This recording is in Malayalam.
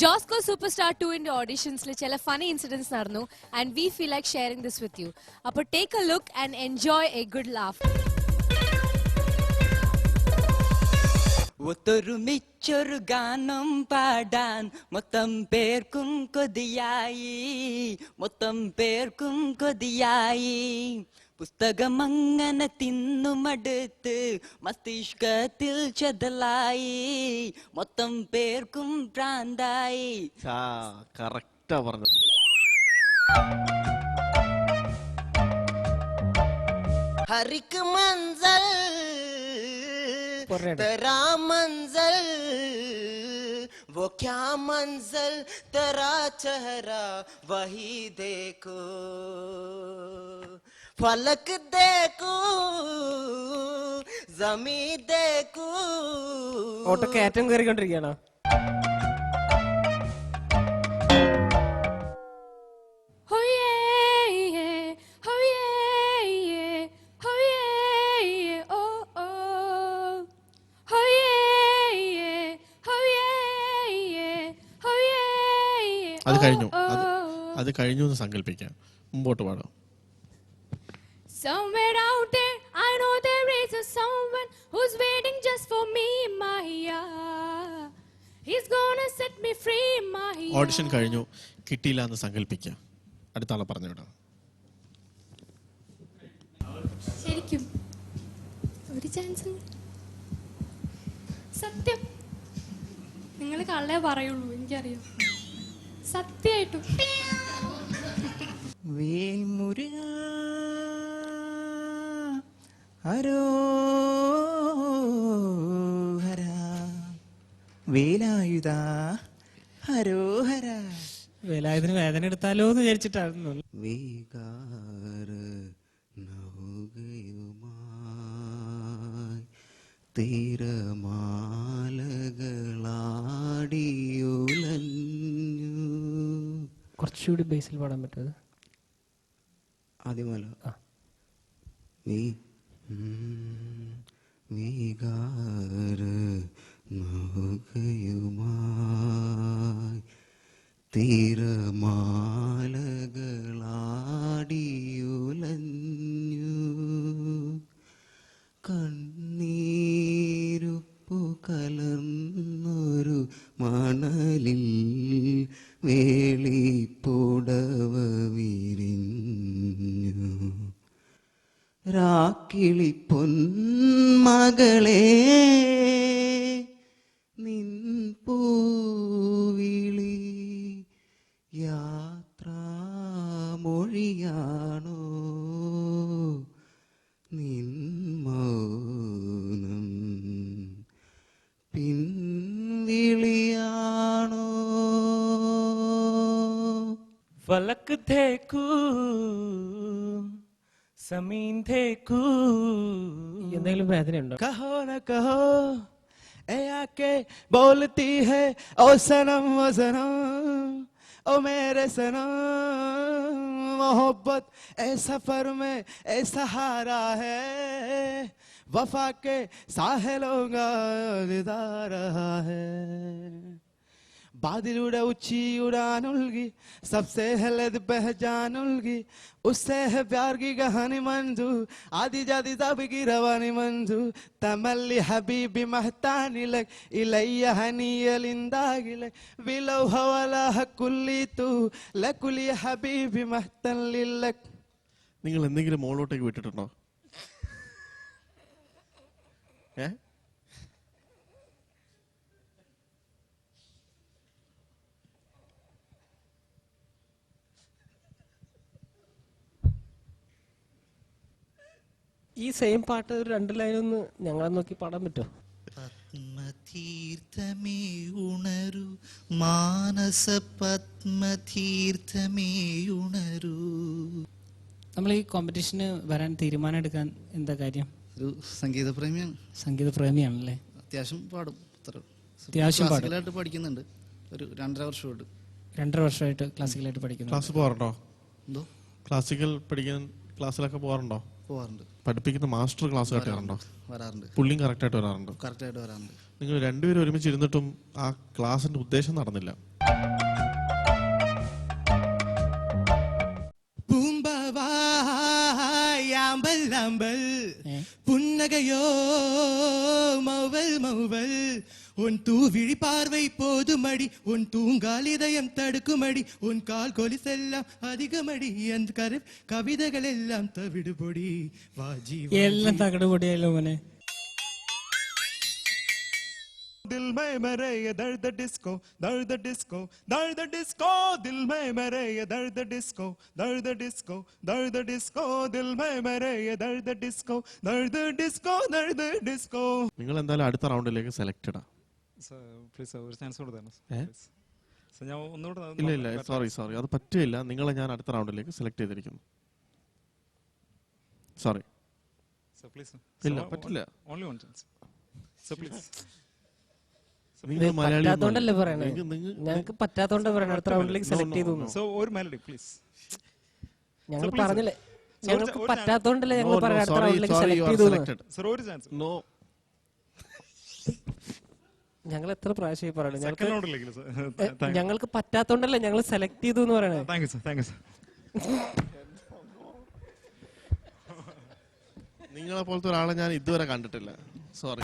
Josco Superstar 2 in the auditions chela funny incidents narnu and we feel like sharing this with you. Appo take a look and enjoy a good laugh. ഒത്തൊരുമിച്ചൊരു ഗാനം പാടാൻ മൊത്തം പേർക്കും കൊതിയായി, മൊത്തം പേർക്കും കൊതിയായി. പുസ്തകം അങ്ങനെ തിന്നുമടുത്ത് മസ്തിഷ്കത്തിൽ ചെതലായി, മൊത്തം പേർക്കും പ്രാന്തായി. കറക്റ്റാ പറഞ്ഞത്. हरिक मंजल तेरा मंजल, वो क्या मंजल तेरा चेहरा वही देखो, फलक देखो जमीन देखो. ഓട്ടോ കയറ്റം കയറിക്കൊണ്ടിരിക്കുകയാണോ? അത് കഴിഞ്ഞു എന്ന് സങ്കല്പിക്കാം. മുമ്പോട്ട് പാടാം. Somewhere out there, I know there is a someone who's waiting just for me, Maya. He's gonna set me free, Maya. Audition കഴിഞ്ഞു, കിട്ടിയില്ല എന്ന് സങ്കല്പിക്കാം. അടുത്ത ആളെ പറഞ്ഞു വിടാം. ശരിക്കും ഒരു ചാൻസ്. സത്യം നിങ്ങൾ കള്ളേ പറയുള്ളൂ, എനിക്കറിയാം. സത്യമായിട്ടും വേൽമുരുക ഹരോ ഹര, വേലായുധ ഹരോ ഹര. വേലായുധന് വേദന എടുത്താലോ എന്ന് വിചാരിച്ചിട്ടായിരുന്നു. വികാര നൗകയുമായി തിരമാലകളാടിയുലഞ്ഞു. കുറച്ചുകൂടി ബേസിൽ പാടാൻ പറ്റുമത്? ആദ്യമല്ല വികാര നൗകയുമായി തിരമാലകളാടിയുലഞ്ഞു. കണ്ണീരുപ്പു കലർന്നൊരു മണലിൽ വേളിപ്പുടവ വിരിഞ്ഞു. രാക്കിളി പൊന്മകളെ നിൻ പൂവിളി യാത്രാമൊഴിയാണോ, നിൻ മൗനം പിൻവിളിയാണോ. फलक देखू സമീൻ देखू. എന്തെങ്കിലും വേദന ഉണ്ടോ? कहो न कहो ए आके बोलती है ओ सनम ओ सनम ओ मेरे सनम. मोहब्बत ए सफर में ए सहारा है, वफा के साहिलों का दीदार रहा है. बादलूടെ ऊंची उड़ान उलगी, सबसे हलद पहचान उलगी. उससे है प्यार की कहानी मंजू, आदि जाति सब की रवानी मंजू. तमल्ली हबीबी महतानी लग इलैया हनीयलिंदागी लग विलो हवाला हकुल्ली तू लकुली हबीबी महतन लिलक. നിങ്ങൾ എന്തെങ്കിലും മോളോട്ടേക്ക് വിട്ടിട്ടുണ്ടോ? ഈ സെയിം പാട്ട് ഒരു 2 ലൈനൊന്ന് ഞങ്ങളെ നോക്കി പാടാൻ പറ്റുമോ? പത്മതീർത്ഥമേ ഉണരു മാനസ പത്മതീർത്ഥമേ ഉണരു. നമ്മൾ ഈ കോമ്പറ്റീഷന് വരാൻ തീരുമാനം എടുക്കാൻ എന്താ കാര്യം? ഒരു സംഗീതപ്രേമിയാണ്. സംഗീതപ്രേമിയാണല്ലേ? അത്യാവശ്യം പാടും. അത്യാവശ്യം ക്ലാസിക്കലായിട്ട് പഠിക്കുന്നുണ്ട്. ഒരു 2.5 വർഷമായിട്ട്. 2.5 വർഷമായിട്ട് ക്ലാസിക്കലായിട്ട് പഠിക്കുന്നു. ക്ലാസ് പോകാറുണ്ടോ? എന്തോ ക്ലാസിക്കൽ പഠിക്കാൻ ക്ലാസ്സിലൊക്കെ പോകാറുണ്ടോ? പോകാറുണ്ട്. പഠിപ്പിക്കുന്ന മാസ്റ്റർ ക്ലാസ് കേട്ടാറുണ്ടോ? വരാറുണ്ട്. പുള്ളിയും കറക്റ്റായിട്ട് വരാറുണ്ടോ? കറക്റ്റായിട്ട് വരാറുണ്ട്. നിങ്ങൾ രണ്ടുപേരും ഒരുമിച്ച് ഇരുന്നിട്ടും ആ ക്ലാസിന്റെ ഉദ്ദേശം നടന്നില്ല. പൂമ്പവായാമ്പൽ അമ്പൽ പുന്നകയോ മൗവൽ മൗവൽ உன் தூவிழி பார்வை போதுமடி உன் தூங்கால் இதயம் தடுக்குமடி உன் கால் கொலிசெல்லாம் அதிகமடி அந்த கவிதைகள் எல்லாம் தவிடுபொடி வாஜி എല്ലാം തകടുപൊടിയല്ലോ മോനെ. दिल में मेरे ये दर्द डिस्को दर्द डिस्को दर्द डिस्को दिल में मेरे ये दर्द डिस्को दर्द डिस्को दर्द डिस्को दिल में मेरे ये दर्द डिस्को दर्द डिस्को दर्द डिस्को. നിങ്ങൾ എന്തായാലും അടുത്ത റൗണ്ടിലേക്ക് സെലക്റ്റഡാ. പ്ലീസ് ഒരു ചാൻസ് കൊടുത്താണ്. ഞാൻ ഒന്നുകൂടെ ഇല്ല ഇല്ല സോറി അത് പറ്റില്ല. നിങ്ങളെ ഞാൻ അടുത്ത റൗണ്ടിലേക്ക് സെലക്ട് ചെയ്തിരിക്കുന്നു. Sorry please. ഇല്ല പറ്റില്ല. Only one chance so please. നിങ്ങൾ മലയാളി പറ്റാത്തോണ്ടല്ലേ പറയണേ, ഞങ്ങൾക്ക് പറ്റാത്തോണ്ട് പറയണേ അടുത്ത റൗണ്ടിലേക്ക് സെലക്ട് ചെയ്തു. സോ ഒരു മെലഡി പ്ലീസ്. ഞങ്ങൾ പറഞ്ഞില്ലേ ഞങ്ങൾക്ക് പറ്റാത്തോണ്ടല്ലേ ഞങ്ങൾ പറയാം അടുത്ത റൗണ്ടിലേക്ക് സെലക്ട് ചെയ്തു. സർ ഒരു ചാൻസ്. നോ ഞങ്ങൾ എത്ര പ്രാവശ്യം പറയണേ സെക്കൻഡ് റൗണ്ടിലേക്ക് സർ. ഞങ്ങൾക്ക് പറ്റാത്തോണ്ടല്ലേ ഞങ്ങൾ സെലക്ട് ചെയ്തു എന്ന് പറയണേ. Thank you sir. Thank you sir. നിങ്ങളെ പോലത്തെ ഒരാളെ ഞാൻ ഇതുവരെ കണ്ടിട്ടില്ല. സോറി.